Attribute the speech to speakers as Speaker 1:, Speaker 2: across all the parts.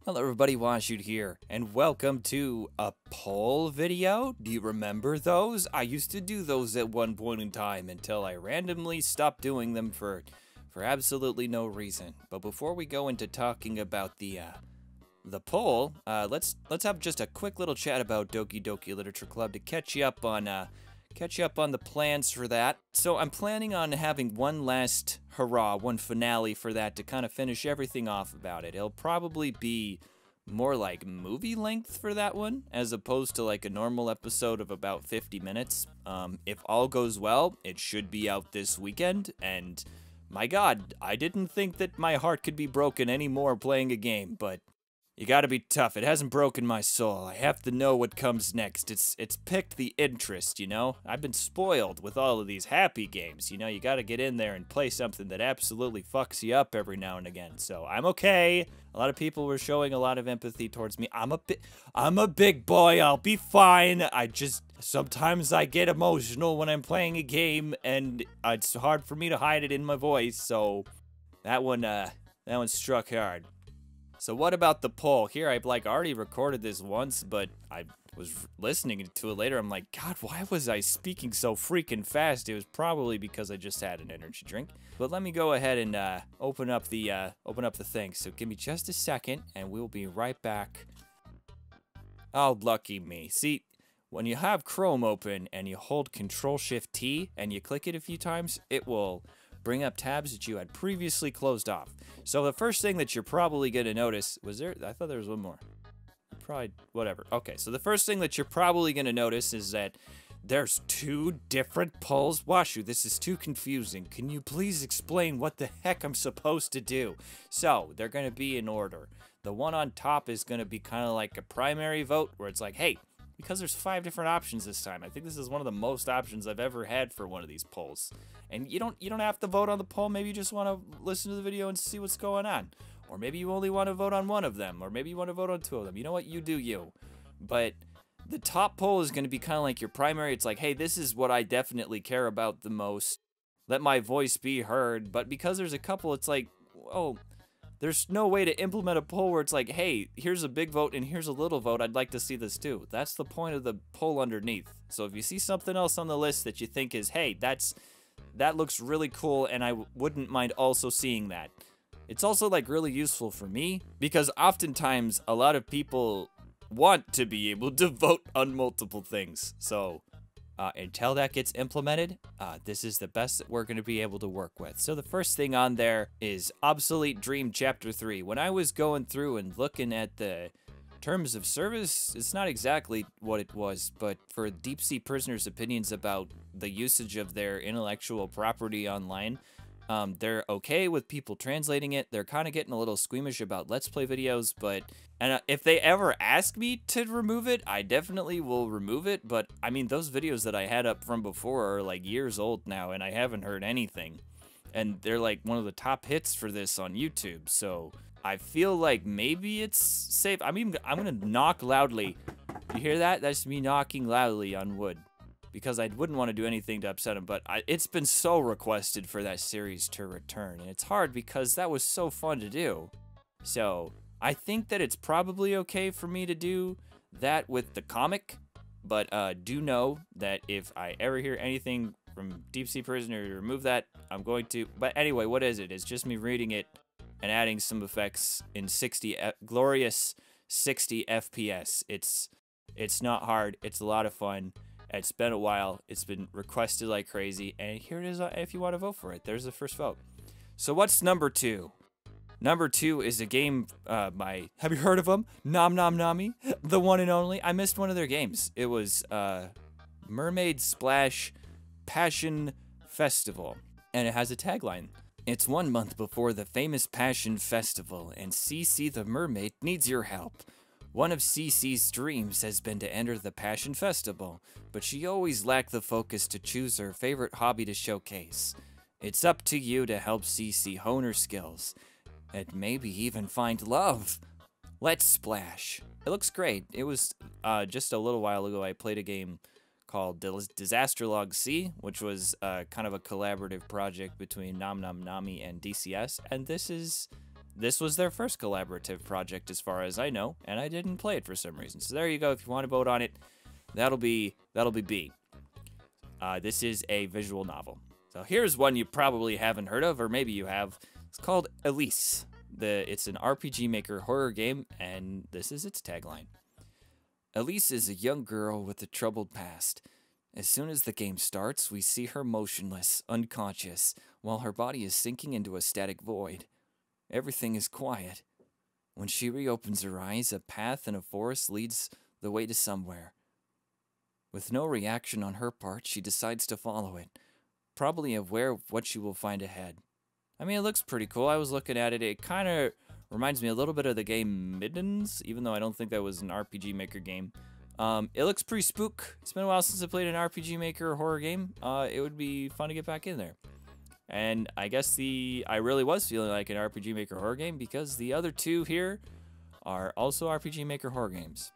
Speaker 1: Hello everybody, Washu'S here, and welcome to a poll video. Do you remember those? I used to do those at one point in time until I randomly stopped doing them for absolutely no reason. But before we go into talking about the poll, let's have just a quick little chat about Doki Doki Literature Club to catch you up on the plans for that. So I'm planning on having one last hurrah, one finale for that to kind of finish everything off about it. It'll probably be more like movie length for that one, as opposed to like a normal episode of about 50 minutes. If all goes well, it should be out this weekend, and my god, I didn't think that my heart could be broken anymore playing a game, but you gotta be tough. It hasn't broken my soul. I have to know what comes next. It's piqued the interest, you know? I've been spoiled with all of these happy games, you know? You gotta get in there and play something that absolutely fucks you up every now and again. So I'm okay. A lot of people were showing a lot of empathy towards me. I'm a big boy. I'll be fine. Sometimes I get emotional when I'm playing a game, and it's hard for me to hide it in my voice. So that one struck hard. So what about the poll? Here, I've already recorded this once, but I was listening to it later. I'm like, God, why was I speaking so freaking fast? It was probably because I just had an energy drink. But let me go ahead and open up the thing. So give me just a second, and we'll be right back. Oh, lucky me. See, when you have Chrome open and you hold Control-Shift-T and you click it a few times, it will bring up tabs that you had previously closed off. So the first thing that you're probably going to notice, I thought there was one more. Probably, whatever. Okay, so the first thing that you're probably going to notice is that there's two different polls. Washu, this is too confusing. Can you please explain what the heck I'm supposed to do? So, they're going to be in order. The one on top is going to be kind of like a primary vote, where it's like, hey, because there's 5 different options this time. I think this is one of the most options I've ever had for one of these polls. And you don't have to vote on the poll. Maybe you just want to listen to the video and see what's going on. Or maybe you only want to vote on one of them. Or maybe you want to vote on 2 of them. You know what? You do you. But the top poll is going to be kind of like your primary. It's like, hey, this is what I definitely care about the most. Let my voice be heard. But because there's a couple, it's like, oh, there's no way to implement a poll where it's like, hey, here's a big vote and here's a little vote. I'd like to see this too. That's the point of the poll underneath. So if you see something else on the list that you think is, hey, that looks really cool and I wouldn't mind also seeing that. It's also really really for me because oftentimes a lot of people want to be able to vote on multiple things. So until that gets implemented, this is the best that we're going to be able to work with. So the first thing on there is Obsolete Dream Chapter 3. When I was going through and looking at the terms of service, it's not exactly what it was, but for deep sea prisoners' opinions about the usage of their intellectual property online, they're okay with people translating it. They're kind of getting a little squeamish about Let's Play videos, but if they ever ask me to remove it, I definitely will remove it. But I mean, those videos that I had up from before are years old now, and I haven't heard anything. And they're one of the top hits for this on YouTube, so I feel like maybe it's safe. I mean, I'm gonna knock loudly. You hear that? That's me knocking loudly on wood. Because I wouldn't want to do anything to upset him, but it's been so requested for that series to return, and it's hard because that was so fun to do. So, I think that it's probably okay for me to do that with the comic, but do know that if I ever hear anything from Deep Sea Prisoner to remove that, I'm going to. But anyway, what is it? It's just me reading it and adding some effects in glorious 60 FPS. It's not hard. It's a lot of fun. It's been a while. It's been requested like crazy. And here it is if you want to vote for it. There's the first vote. So what's number 2? Number 2 is a game by, have you heard of them? Nom Nom Nami, the one and only. I missed one of their games. It was Mermaid Splash Passion Festival. And it has a tagline. It's 1 month before the famous Passion Festival, and CC the Mermaid needs your help. One of CC's dreams has been to enter the Passion Festival, but she always lacked the focus to choose her favorite hobby to showcase. It's up to you to help CC hone her skills, and maybe even find love. Let's splash. It looks great. It was just a little while ago I played a game called Disaster Log C, which was kind of a collaborative project between Nom Nom Nami and DCS, and this is this was their first collaborative project as far as I know, and I didn't play it for some reason. So there you go. If you want to vote on it, that'll be B. This is a visual novel. So here's one you probably haven't heard of, or maybe you have. It's called Elise. It's an RPG Maker horror game, and this is its tagline. Elise is a young girl with a troubled past. As soon as the game starts, we see her motionless, unconscious, while her body is sinking into a static void. Everything is quiet. When she reopens her eyes, a path in a forest leads the way to somewhere. With no reaction on her part, she decides to follow it, probably aware of what she will find ahead. I mean, it looks pretty cool. I was looking at it. It kind of reminds me a little bit of the game Middens, even though I don't think that was an RPG Maker game. It looks pretty spook. It's been a while since I played an RPG Maker horror game. It would be fun to get back in there. And I guess I really was feeling like an RPG Maker horror game because the other two here are also RPG Maker horror games.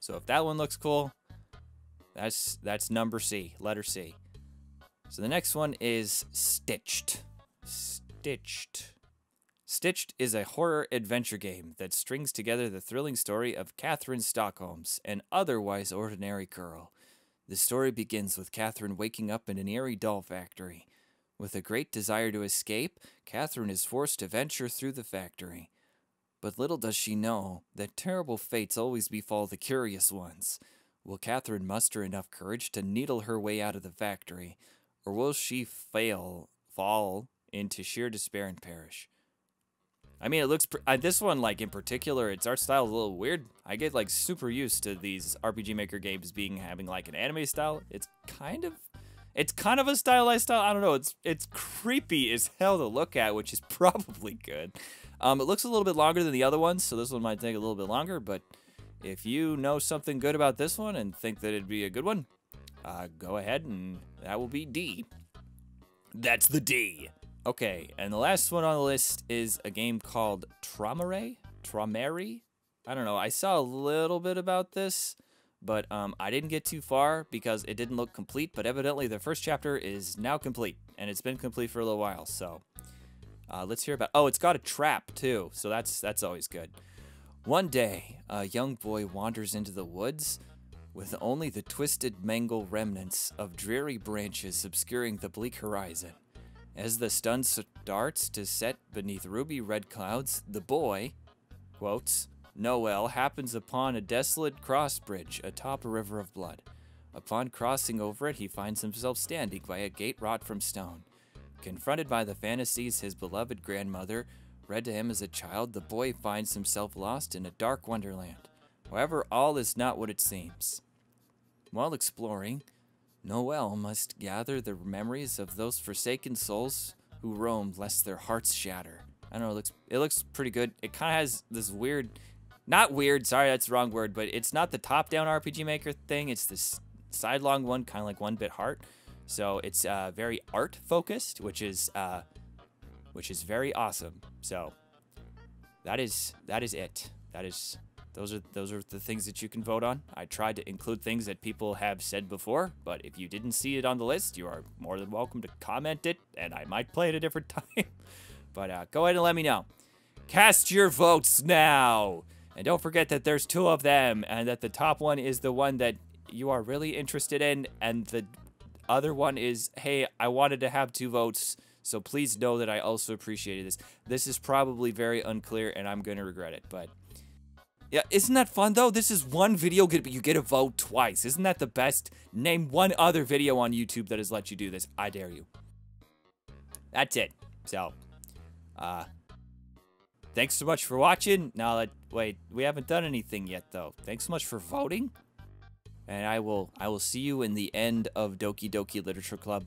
Speaker 1: So if that one looks cool, that's number C, letter C. So the next one is Stitched. Stitched is a horror adventure game that strings together the thrilling story of Catherine Stockholm's, an otherwise ordinary girl. The story begins with Catherine waking up in an eerie doll factory. With a great desire to escape, Catherine is forced to venture through the factory. But little does she know that terrible fates always befall the curious ones. Will Catherine muster enough courage to needle her way out of the factory, or will she fall into sheer despair and perish? I mean, it looks this one, like, in particular, its art style is a little weird. I get, like, super used to these RPG Maker games having like an anime style. It's kind of a stylized style. I don't know. It's creepy as hell to look at, which is probably good. It looks a little bit longer than the other ones, so this one might take a little bit longer. But if you know something good about this one and think that it'd be a good one, go ahead, and that will be D. That's the D. Okay, and the last one on the list is a game called Traumerei? I don't know. I saw a little bit about this, but I didn't get too far because it didn't look complete, but evidently the first chapter is now complete, and it's been complete for a little while, so let's hear about... Oh, it's got a trap, too, so that's always good. One day, a young boy wanders into the woods with only the twisted, mangled remnants of dreary branches obscuring the bleak horizon. As the sun starts to set beneath ruby-red clouds, the boy, quotes, Noel, happens upon a desolate cross bridge atop a river of blood. Upon crossing over it, he finds himself standing by a gate wrought from stone. Confronted by the fantasies his beloved grandmother read to him as a child, the boy finds himself lost in a dark wonderland. However, all is not what it seems. While exploring, Noel must gather the memories of those forsaken souls who roam lest their hearts shatter. I don't know, it looks pretty good. It kind of has this weird, not weird, sorry, that's the wrong word, but it's not the top-down RPG Maker thing. It's this sidelong one, kind of like One Bit Heart. So it's very art-focused, which is very awesome. So that is it. Those are the things that you can vote on. I tried to include things that people have said before, but if you didn't see it on the list, you are more than welcome to comment it, and I might play it a different time. But go ahead and let me know. Cast your votes now! And don't forget that there's 2 of them, and that the top one is the one that you are really interested in, and the other one is, hey, I wanted to have 2 votes, so please know that I also appreciated this. This is probably very unclear, and I'm going to regret it, but... Yeah, isn't that fun, though? This is one video, but you get a vote twice. Isn't that the best? Name one other video on YouTube that has let you do this. I dare you. That's it. So, thanks so much for watching. Now, wait, we haven't done anything yet, though. Thanks so much for voting. And I will see you in the end of Doki Doki Literature Club.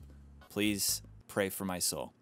Speaker 1: Please pray for my soul.